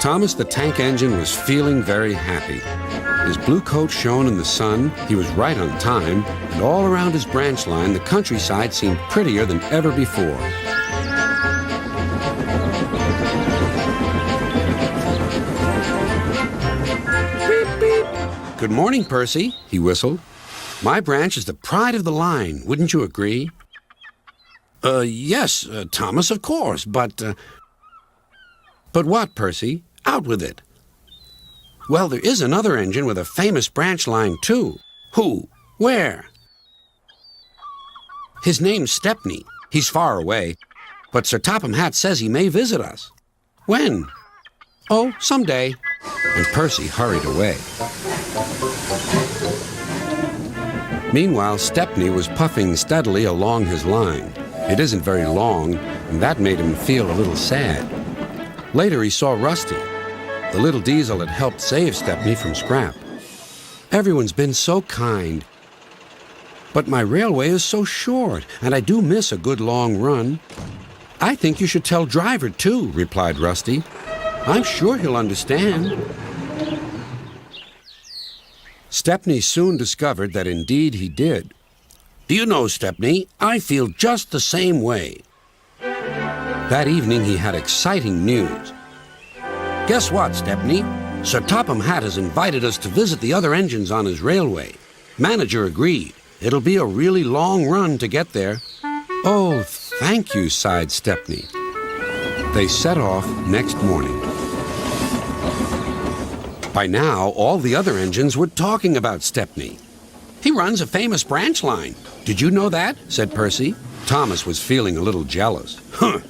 Thomas the Tank Engine was feeling very happy. His blue coat shone in the sun, he was right on time, and all around his branch line, the countryside seemed prettier than ever before. Beep, beep. Good morning, Percy, he whistled. My branch is the pride of the line, wouldn't you agree? Yes, Thomas, of course, but... But what, Percy? Out with it. Well, there is another engine with a famous branch line, too. Who? Where? His name's Stepney. He's far away, but Sir Topham Hatt says he may visit us. When? Oh, someday. And Percy hurried away. Meanwhile, Stepney was puffing steadily along his line. It isn't very long, and that made him feel a little sad. Later, he saw Rusty. The little diesel had helped save Stepney from scrap. Everyone's been so kind. But my railway is so short, and I do miss a good long run. I think you should tell Driver, too, replied Rusty. I'm sure he'll understand. Stepney soon discovered that indeed he did. Do you know, Stepney, I feel just the same way. That evening he had exciting news. Guess what, Stepney? Sir Topham Hatt has invited us to visit the other engines on his railway. Manager agreed. It'll be a really long run to get there. Oh, thank you, sighed Stepney. They set off next morning. By now, all the other engines were talking about Stepney. He runs a famous branch line. Did you know that? Said Percy. Thomas was feeling a little jealous. Huh.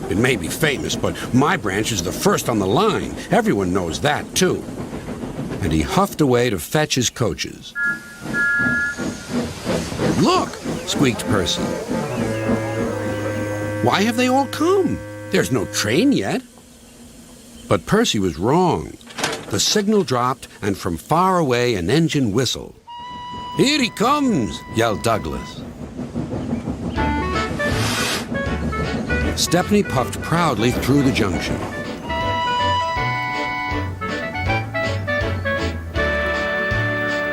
It may be famous, but my branch is the first on the line. Everyone knows that, too. And he huffed away to fetch his coaches. Look, squeaked Percy. Why have they all come? There's no train yet. But Percy was wrong. The signal dropped, and from far away an engine whistled. Here he comes, yelled Douglas. Stepney puffed proudly through the junction.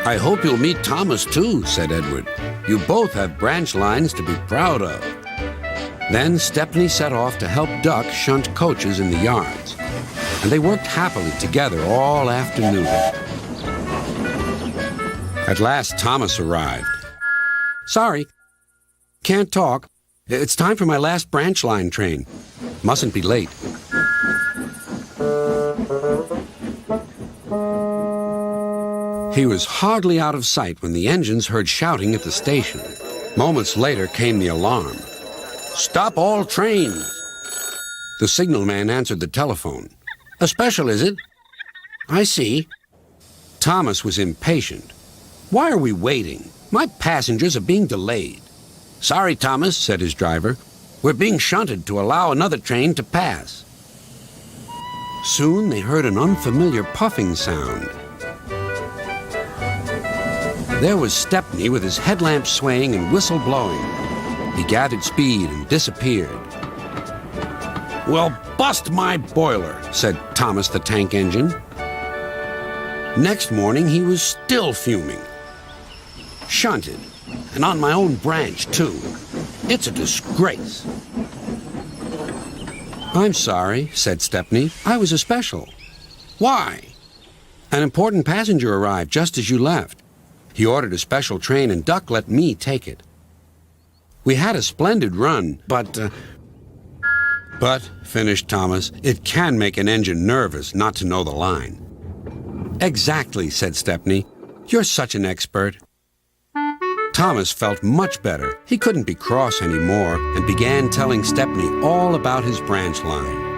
I hope you'll meet Thomas, too, said Edward. You both have branch lines to be proud of. Then Stepney set off to help Duck shunt coaches in the yards, and they worked happily together all afternoon. At last, Thomas arrived. Sorry, can't talk. It's time for my last branch line train. Mustn't be late. He was hardly out of sight when the engines heard shouting at the station. Moments later came the alarm. Stop all trains! The signalman answered the telephone. A special, is it? I see. Thomas was impatient. Why are we waiting? My passengers are being delayed. Sorry, Thomas, said his driver. We're being shunted to allow another train to pass. Soon they heard an unfamiliar puffing sound. There was Stepney with his headlamp swaying and whistle blowing. He gathered speed and disappeared. Well, bust my boiler, said Thomas the Tank Engine. Next morning he was still fuming. Shunted, and on my own branch, too. It's a disgrace. I'm sorry, said Stepney. I was a special. Why? An important passenger arrived just as you left. He ordered a special train, and Duck let me take it. We had a splendid run, but, finished Thomas, it can make an engine nervous not to know the line. Exactly, said Stepney. You're such an expert. Thomas felt much better. He couldn't be cross anymore and began telling Stepney all about his branch line.